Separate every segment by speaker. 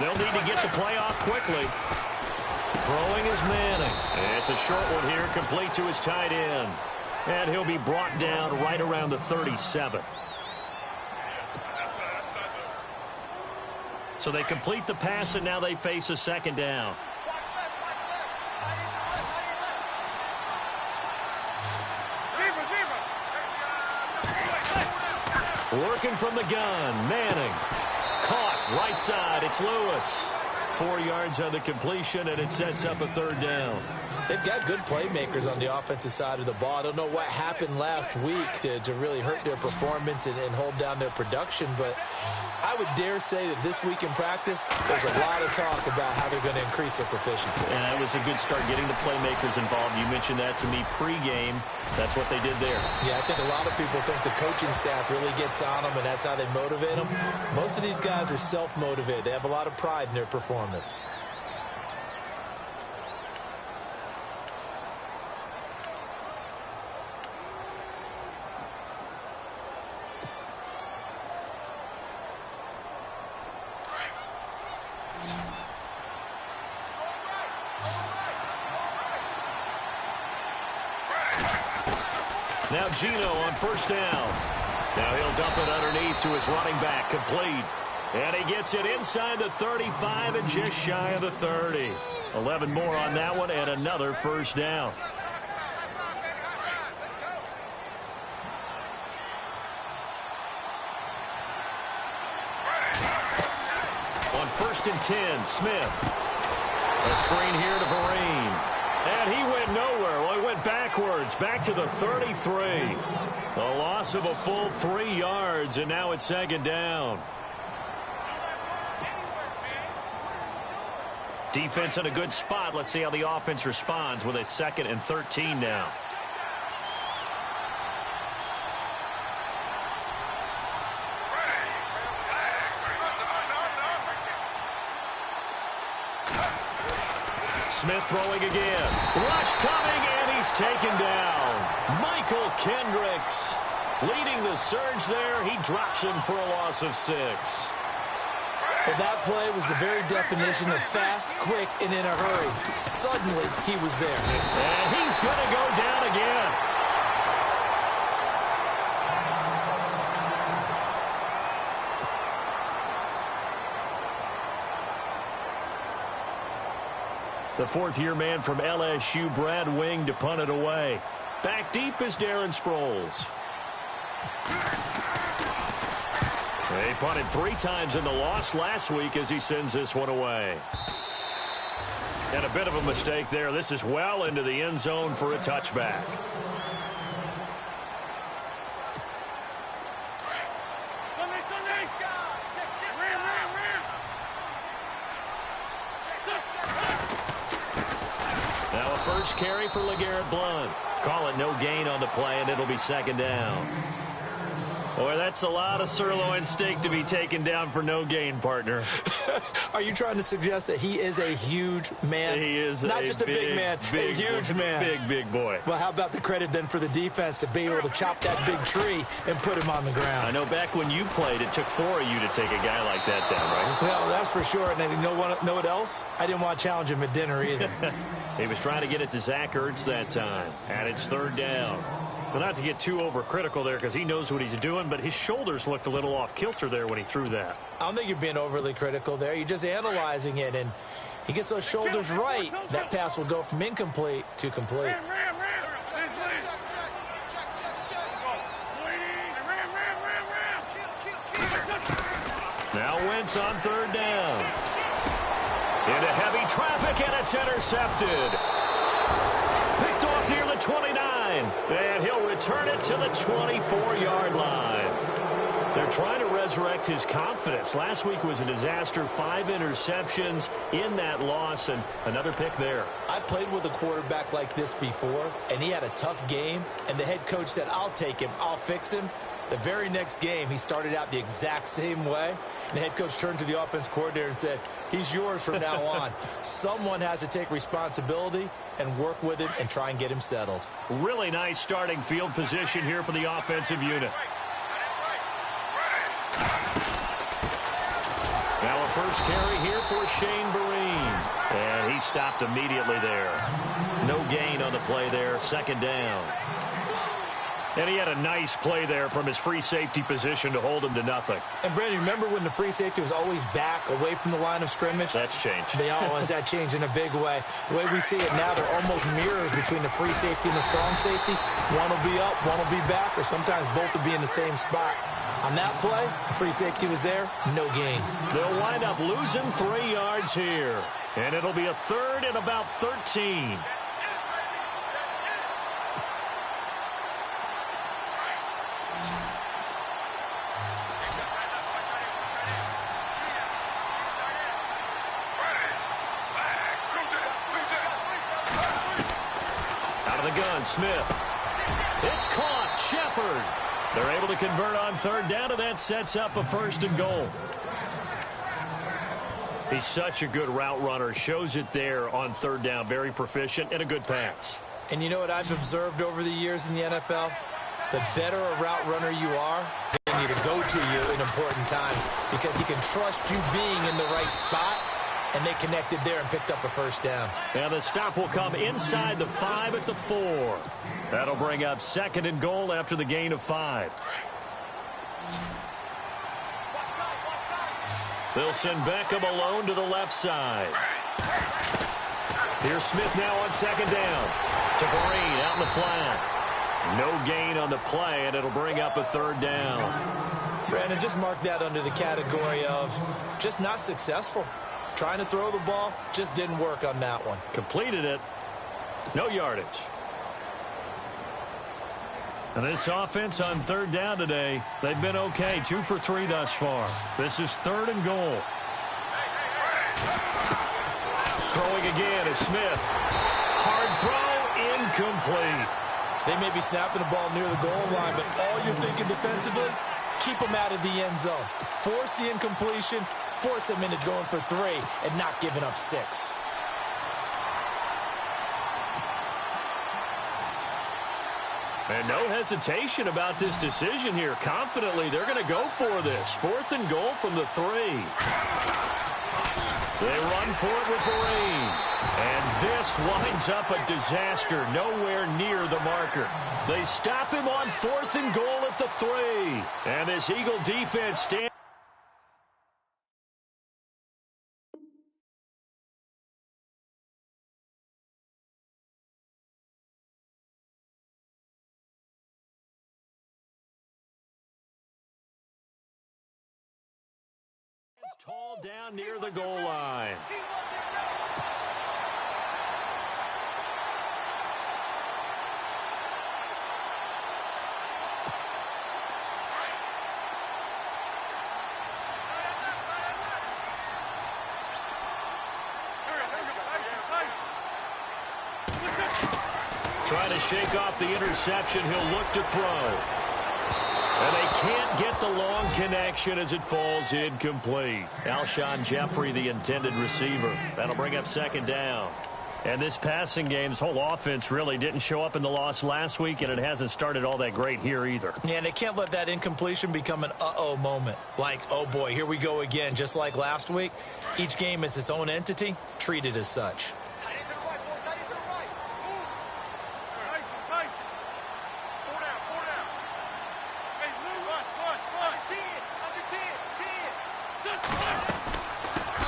Speaker 1: They'll need to get the play off quickly. Throwing is Manning. It's a short one here, complete to his tight end. And he'll be brought down right around the 37. So they complete the pass, and now they face a second down. Working from the gun, Manning. Caught, right side, it's Lewis. 4 yards on the completion, and it sets up a third down.
Speaker 2: They've got good playmakers on the offensive side of the ball. I don't know what happened last week to really hurt their performance and hold down their production, but I would dare say that this week in practice, there's a lot of talk about how they're going to increase their proficiency.
Speaker 1: And that was a good start, getting the playmakers involved. You mentioned that to me pregame. That's what they did there.
Speaker 2: Yeah, I think a lot of people think the coaching staff really gets on them, and that's how they motivate them. Most of these guys are self-motivated. They have a lot of pride in their performance.
Speaker 1: Now Gino on first down. Now he'll dump it underneath to his running back, complete. And he gets it inside the 35 and just shy of the 30. 11 more on that one and another first down. On 1st and 10, Smith. A screen here to Vereen. And he went nowhere. Well, he went backwards, back to the 33. A loss of a full 3 yards, and now it's second down. Defense in a good spot. Let's see how the offense responds with a 2nd and 13 now. Smith throwing again. Rush coming, and he's taken down. Michael Kendricks leading the surge there. He drops him for a loss of 6.
Speaker 2: Well, that play was the very definition of fast, quick, and in a hurry. Suddenly, he was there.
Speaker 1: And he's going to go down again. The 4th-year man from LSU, Brad Wing, to punt it away. Back deep is Darren Sproles. He punted 3 times in the loss last week as he sends this one away. And a bit of a mistake there. This is well into the end zone for a touchback. Now a first carry for LeGarrette Blount. Call it no gain on the play, and it'll be second down. Boy, that's a lot of sirloin steak to be taken down for no gain, partner.
Speaker 2: Are you trying to suggest that he is a huge man?
Speaker 1: He is
Speaker 2: not just a big man, a huge man.
Speaker 1: Big boy.
Speaker 2: Well, how about the credit then for the defense to be able to chop that big tree and put him on the ground?
Speaker 1: I know back when you played, it took 4 of you to take a guy like that down, right?
Speaker 2: Well, that's for sure. And you know what else? I didn't want to challenge him at dinner either.
Speaker 1: He was trying to get it to Zach Ertz that time. And it's third down. But not to get too overcritical there because he knows what he's doing, but his shoulders looked a little off kilter there when he threw that.
Speaker 2: I don't think you're being overly critical there. You're just analyzing it, and he gets those shoulders right. That pass will go from incomplete to complete.
Speaker 1: Now Wentz on third down. Into heavy traffic, and it's intercepted. Picked off near the 29, and he'll return it to the 24-yard line. They're trying to resurrect his confidence. Last week was a disaster, 5 interceptions in that loss, and another pick there.
Speaker 2: I played with a quarterback like this before, and he had a tough game, and the head coach said, I'll take him, I'll fix him. The very next game, he started out the exact same way. And the head coach turned to the offense coordinator and said, he's yours from now on. Someone has to take responsibility and work with him and try and get him settled.
Speaker 1: Really nice starting field position here for the offensive unit. Now a first carry here for Shane Vereen. And he stopped immediately there. No gain on the play there. Second down. And he had a nice play there from his free safety position to hold him to nothing.
Speaker 2: And, Brandon, remember when the free safety was always back away from the line of scrimmage?
Speaker 1: That's changed.
Speaker 2: They always that changed in a big way. The way we see it now, they're almost mirrors between the free safety and the strong safety. One will be up, one will be back, or sometimes both will be in the same spot. On that play, the free safety was there, no gain.
Speaker 1: They'll wind up losing 3 yards here. And it'll be a third and about 13. Gun, Smith. It's caught. Shepard. They're able to convert on third down, and that sets up a 1st and goal. He's such a good route runner. Shows it there on third down. Very proficient and a good pass.
Speaker 2: And you know what I've observed over the years in the NFL? The better a route runner you are, they need to go to you in important times because he can trust you being in the right spot. And they connected there and picked up a 1st down.
Speaker 1: And the stop will come inside the 5 at the 4. That'll bring up 2nd and goal after the gain of 5. They'll send Beckham alone to the left side. Here's Smith now on 2nd down. To Vereen out in the flat. No gain on the play, and it'll bring up a 3rd down.
Speaker 2: Brandon, just mark that under the category of just not successful. Trying to throw the ball, just didn't work on that one.
Speaker 1: Completed it. No yardage. And this offense on third down today, they've been okay. 2 for 3 thus far. This is 3rd and goal. Throwing again is Smith. Hard throw, incomplete.
Speaker 2: They may be snapping the ball near the goal line, but all you're thinking defensively, keep them out of the end zone. Force the incompletion. Force them into going for 3 and not giving up 6.
Speaker 1: And no hesitation about this decision here. Confidently, they're going to go for this. 4th and goal from the 3. They run for it with Vereen. And this winds up a disaster. Nowhere near the marker. They stop him on 4th and goal at the 3. And this Eagle defense stands. Tall down near the goal line. Trying to shake off the interception. He'll look to throw. And they can't get the long connection as it falls incomplete. Alshon Jeffrey, the intended receiver. That'll bring up 2nd down. And this passing game, this whole offense really didn't show up in the loss last week, and it hasn't started all that great here either.
Speaker 2: Yeah, and they can't let that incompletion become an uh-oh moment. Like, oh boy, here we go again, just like last week. Each game is its own entity, treated as such.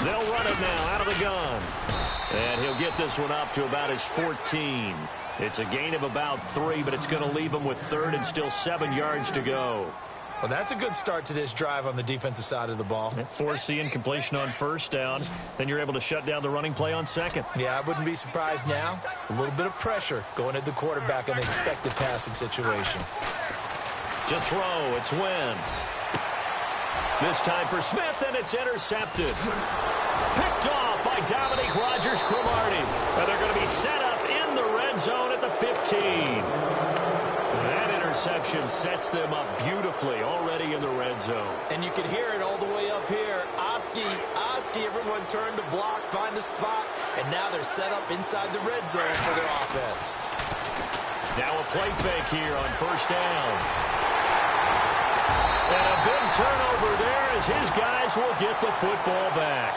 Speaker 1: They'll run it now out of the gun. And he'll get this one up to about his 14. It's a gain of about 3, but it's going to leave him with 3rd and still 7 yards to go.
Speaker 2: Well, that's a good start to this drive on the defensive side of the ball.
Speaker 1: Force the incompletion on 1st down. Then you're able to shut down the running play on 2nd.
Speaker 2: Yeah, I wouldn't be surprised now. A little bit of pressure going at the quarterback in an expected passing situation.
Speaker 1: To throw, it's Wentz. This time for Smith, and it's intercepted. Picked off by Dominique Rodgers-Cromartie. And they're going to be set up in the red zone at the 15. That interception sets them up beautifully already in the red zone.
Speaker 2: And you can hear it all the way up here. Oski, everyone turned to block, find a spot, and now they're set up inside the red zone for their offense.
Speaker 1: Now a play fake here on 1st down. And a big turnover there as his guys will get the football back.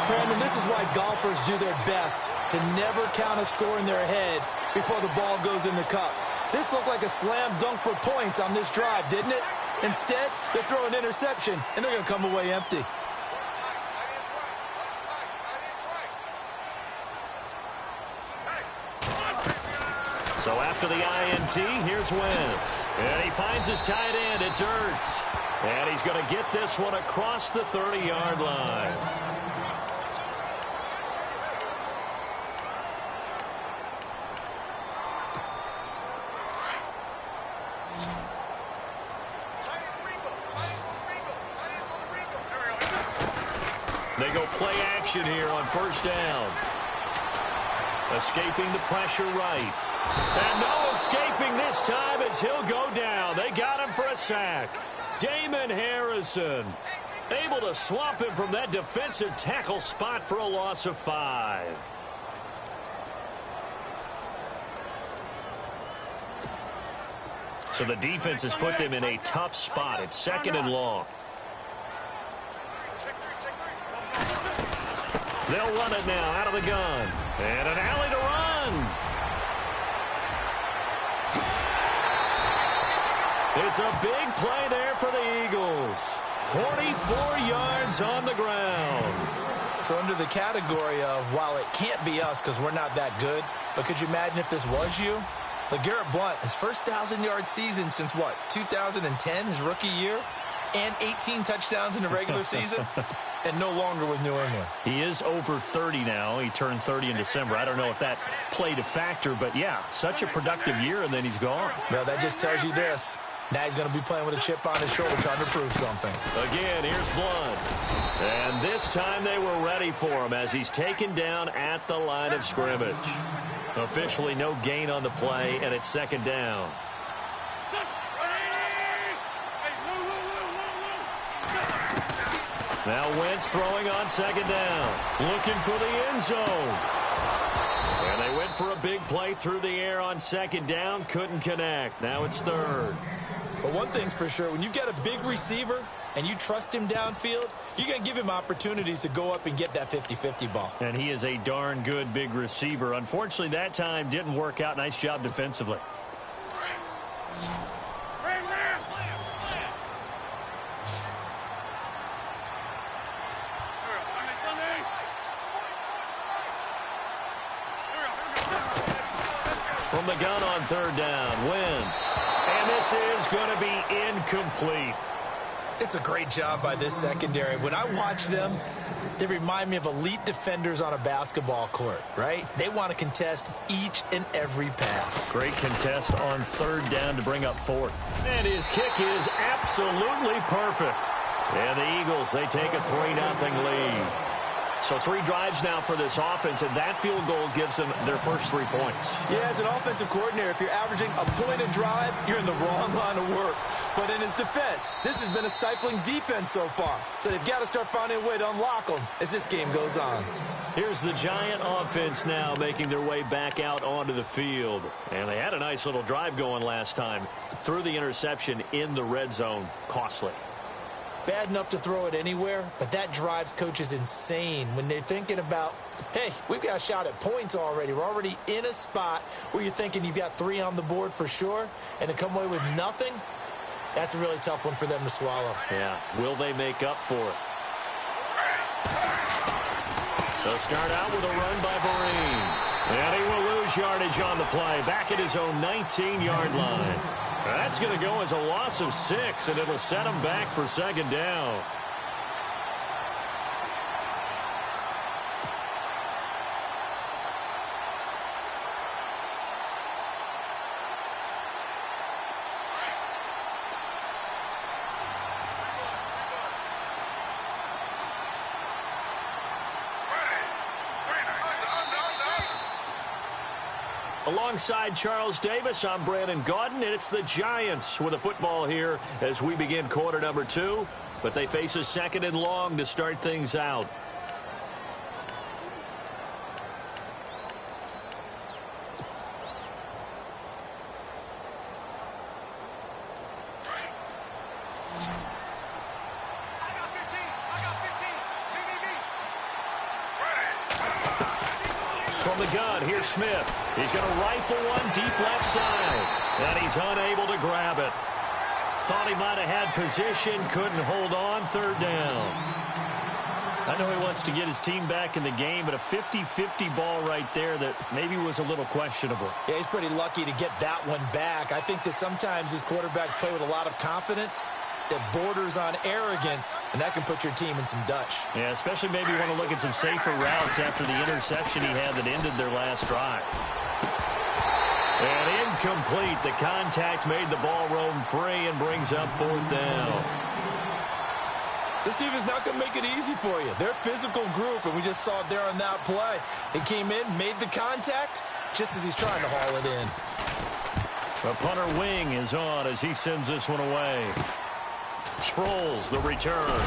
Speaker 2: Brandon, this is why golfers do their best to never count a score in their head before the ball goes in the cup. This looked like a slam dunk for points on this drive, didn't it? Instead, they throw an interception, and they're going to come away empty.
Speaker 1: So after the INT, here's Wentz. And he finds his tight end. It's Ertz. And he's going to get this one across the 30-yard line. They go play action here on first down. Escaping the pressure right. And no escaping this time as he'll go down. They got him for a sack. Damon Harrison able to swamp him from that defensive tackle spot for a loss of 5. So the defense has put them in a tough spot. It's 2nd and long. They'll run it now out of the gun. And an alley to run. It's a big play there for the Eagles. 44 yards on the ground.
Speaker 2: So under the category of, while it can't be us because we're not that good, but could you imagine if this was you? LeGarrette Blount, his first 1,000-yard season since, what, 2010, his rookie year? And 18 touchdowns in the regular season? And no longer with New England.
Speaker 1: He is over 30 now. He turned 30 in December. I don't know if that played a factor, but yeah, such a productive year, and then he's gone.
Speaker 2: Well, that just tells you this. Now he's going to be playing with a chip on his shoulder trying to prove something.
Speaker 1: Again, here's Blount. And this time they were ready for him as he's taken down at the line of scrimmage. Officially no gain on the play, and it's 2nd down. Now Wentz throwing on 2nd down. Looking for the end zone. And they went for a big play through the air on 2nd down. Couldn't connect. Now it's 3rd.
Speaker 2: But one thing's for sure, when you get a big receiver and you trust him downfield, you're going to give him opportunities to go up and get that 50-50 ball.
Speaker 1: And he is a darn good big receiver. Unfortunately, that time didn't work out. Nice job defensively. From the gun on 3rd down, Wentz. And this is going to be incomplete.
Speaker 2: It's a great job by this secondary. When I watch them, they remind me of elite defenders on a basketball court, right? They want to contest each and every pass.
Speaker 1: Great contest on 3rd down to bring up 4th. And his kick is absolutely perfect. And the Eagles, they take a 3-0 lead. So 3 drives now for this offense, and that field goal gives them their first 3 points.
Speaker 2: Yeah, as an offensive coordinator, if you're averaging a point a drive, you're in the wrong line of work. But in his defense, this has been a stifling defense so far. So they've got to start finding a way to unlock them as this game goes on.
Speaker 1: Here's the Giant offense now making their way back out onto the field. And they had a nice little drive going last time. Threw the interception in the red zone. Costly.
Speaker 2: Bad enough to throw it anywhere, but that drives coaches insane when they're thinking about, hey, we've got a shot at points already. We're already in a spot where you're thinking you've got 3 on the board for sure, and to come away with nothing, that's a really tough one for them to swallow.
Speaker 1: Yeah, will they make up for it? They'll start out with a run by Vereen. And he will lose yardage on the play, back at his own 19-yard line. That's going to go as a loss of 6, and it'll set him back for 2nd down. Alongside Charles Davis, I'm Brandon Gaudin, and it's the Giants with the football here as we begin quarter number 2. But they face a 2nd and long to start things out. From the gun, here's Smith. He's going to rifle one deep left side, and he's unable to grab it. Thought he might have had position, couldn't hold on, third down. I know he wants to get his team back in the game, but a 50-50 ball right there that maybe was a little questionable.
Speaker 2: Yeah, he's pretty lucky to get that one back. I think that sometimes his quarterbacks play with a lot of confidence that borders on arrogance, and that can put your team in some Dutch.
Speaker 1: Yeah, especially maybe you want to look at some safer routes after the interception he had that ended their last drive. And incomplete. The contact made the ball roam free and brings up fourth down.
Speaker 2: This team is not going to make it easy for you. They're a physical group, and we just saw it there on that play. They came in, made the contact, just as he's trying to haul it in.
Speaker 1: The punter wing is on as he sends this one away. Sproles, the return.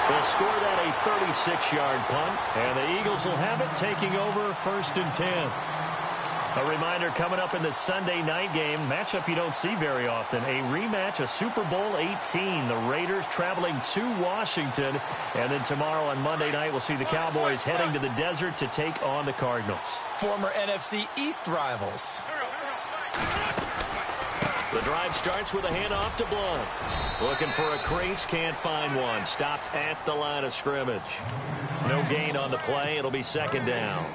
Speaker 1: They'll score that a 36-yard punt, and the Eagles will have it taking over first and 10. A reminder coming up in the Sunday night game, matchup you don't see very often, a rematch of Super Bowl 18. The Raiders traveling to Washington, and then tomorrow on Monday night we'll see the Cowboys heading to the desert to take on the Cardinals.
Speaker 2: Former NFC East rivals.
Speaker 1: The drive starts with a handoff to Blunt. Looking for a crease, can't find one. Stopped at the line of scrimmage. No gain on the play. It'll be second down.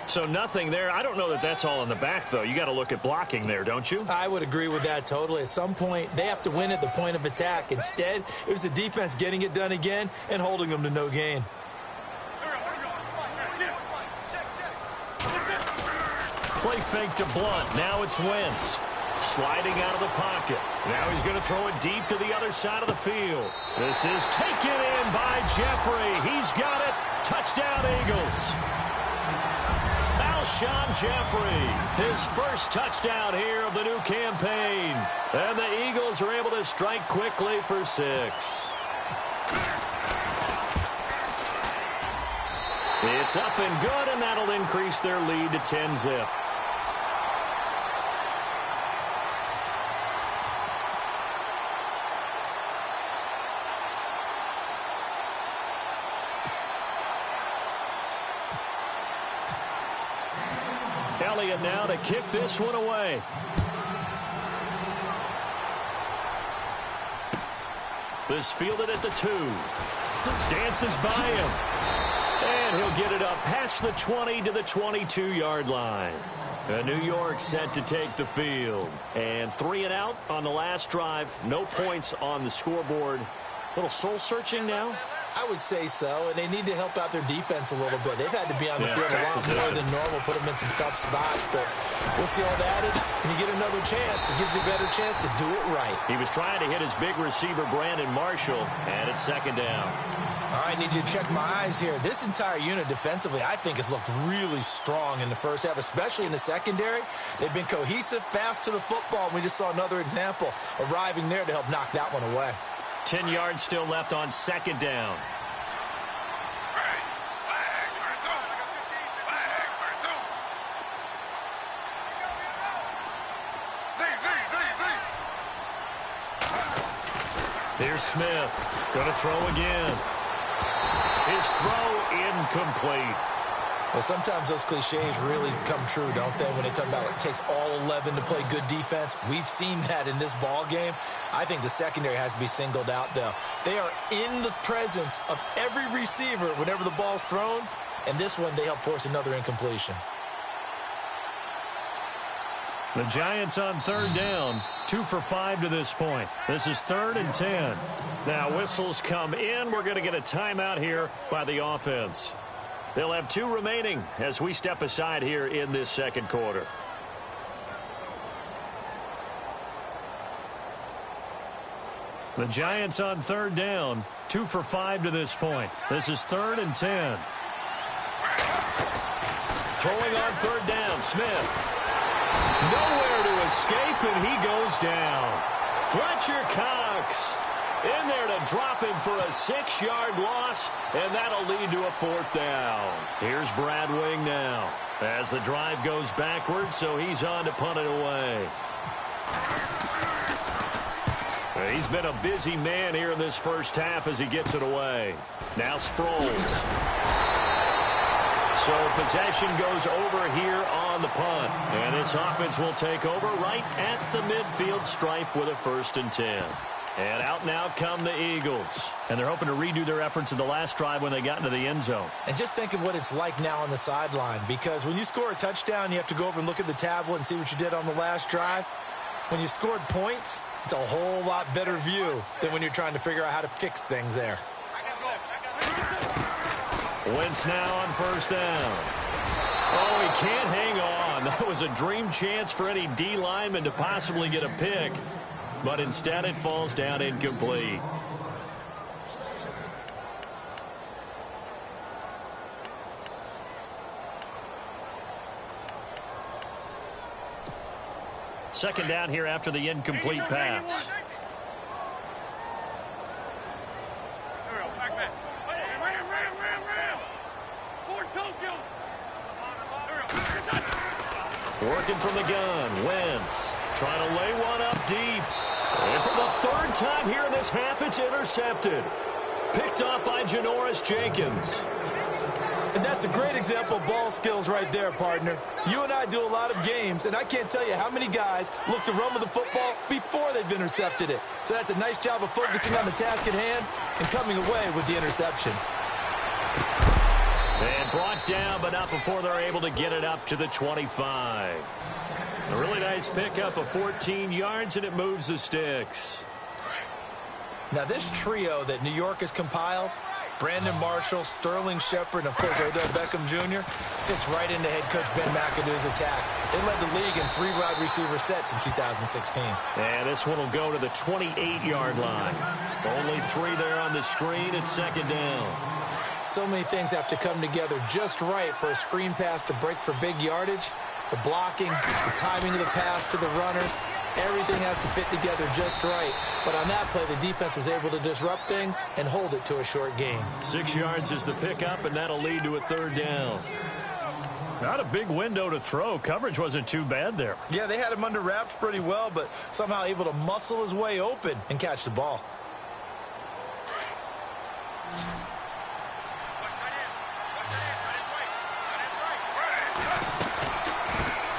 Speaker 1: So nothing there. I don't know that that's all in the back, though. You got to look at blocking there, don't you?
Speaker 2: I would agree with that totally. At some point, they have to win at the point of attack. Instead, it was the defense getting it done again and holding them to no gain.
Speaker 1: Play fake to Blunt. Now it's Wentz. Sliding out of the pocket. Now he's going to throw it deep to the other side of the field. This is taken in by Jeffrey. He's got it. Touchdown, Eagles. Alshon Jeffrey, his first touchdown here of the new campaign. And the Eagles are able to strike quickly for 6. It's up and good, and that'll increase their lead to 10-zip. Elliott now to kick this one away. This fielded at the 2. Dances by him. And he'll get it up past the 20 to the 22-yard line. New York set to take the field. And 3 and out on the last drive. No points on the scoreboard. A little soul-searching now.
Speaker 2: I would say so, and they need to help out their defense a little bit. They've had to be on the field a lot more than normal, put them in some tough spots, but we'll see all the adage. When you get another chance, it gives you a better chance to do it right.
Speaker 1: He was trying to hit his big receiver, Brandon Marshall, and it's second down.
Speaker 2: All right, I need you to check my eyes here. This entire unit defensively, I think, has looked really strong in the first half, especially in the secondary. They've been cohesive, fast to the football. We just saw another example arriving there to help knock that one away.
Speaker 1: 10 yards still left on second down. Here's Smith. Going to throw again. His throw incomplete.
Speaker 2: Well, sometimes those cliches really come true, don't they? When they talk about it takes all 11 to play good defense. We've seen that in this ball game. I think the secondary has to be singled out, though. They are in the presence of every receiver whenever the ball's thrown. And this one, they help force another incompletion.
Speaker 1: The Giants on third down. 2 for 5 to this point. This is 3rd and 10. Now whistles come in. We're going to get a timeout here by the offense. They'll have 2 remaining as we step aside here in this second quarter. The Giants on third down. 2 for 5 to this point. This is 3rd and 10. Throwing on third down, Smith. Nowhere to escape, and he goes down. Fletcher Cox in there to drop him for a 6-yard loss, and that'll lead to a 4th down. Here's Brad Wing now as the drive goes backwards, so he's on to punt it away. He's been a busy man here in this first half as he gets it away. Now Sproles. So possession goes over here on the punt. And this offense will take over right at the midfield stripe with a 1st and 10. And out now come the Eagles. And they're hoping to redo their efforts in the last drive when they got into the end zone.
Speaker 2: And just think of what it's like now on the sideline, because when you score a touchdown, you have to go over and look at the tablet and see what you did on the last drive. When you scored points, it's a whole lot better view than when you're trying to figure out how to fix things there.
Speaker 1: Wentz now on 1st down. Oh, he can't hang on. That was a dream chance for any D lineman to possibly get a pick. But instead it falls down incomplete. Second down here after the incomplete pass. Working from the gun, Wentz trying to lay one up deep. And for the 3rd time here in this half, it's intercepted. Picked up by Janoris Jenkins.
Speaker 2: And that's a great example of ball skills right there, partner. You and I do a lot of games, and I can't tell you how many guys look to run with the football before they've intercepted it. So that's a nice job of focusing on the task at hand and coming away with the interception.
Speaker 1: And brought down, but not before they're able to get it up to the 25. A really nice pickup of 14 yards, and it moves the sticks.
Speaker 2: Now, this trio that New York has compiled, Brandon Marshall, Sterling Shepard, and, of course, Odell Beckham Jr., fits right into head coach Ben McAdoo's attack. They led the league in 3 wide receiver sets in 2016.
Speaker 1: And this one will go to the 28-yard line. Only 3 there on the screen. It's 2nd down.
Speaker 2: So many things have to come together just right for a screen pass to break for big yardage. The blocking, the timing of the pass to the runner, everything has to fit together just right. But on that play, the defense was able to disrupt things and hold it to a short gain.
Speaker 1: 6 yards is the pickup, and that'll lead to a 3rd down. Not a big window to throw. Coverage wasn't too bad there.
Speaker 2: Yeah, they had him under wraps pretty well, but somehow able to muscle his way open and catch the ball.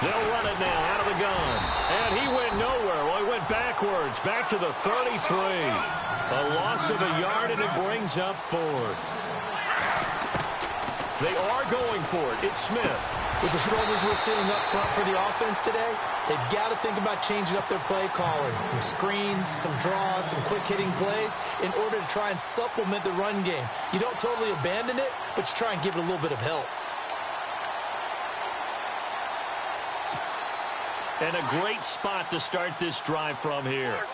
Speaker 1: They'll run it now out of the gun. And he went nowhere. Well, he went backwards, back to the 33. A loss of a yard, and it brings up 4th. They are going for it. It's Smith.
Speaker 2: With the struggles we're seeing up front for the offense today, they've got to think about changing up their play calling. Some screens, some draws, some quick-hitting plays in order to try and supplement the run game. You don't totally abandon it, but you try and give it a little bit of help.
Speaker 1: And a great spot to start this drive from here.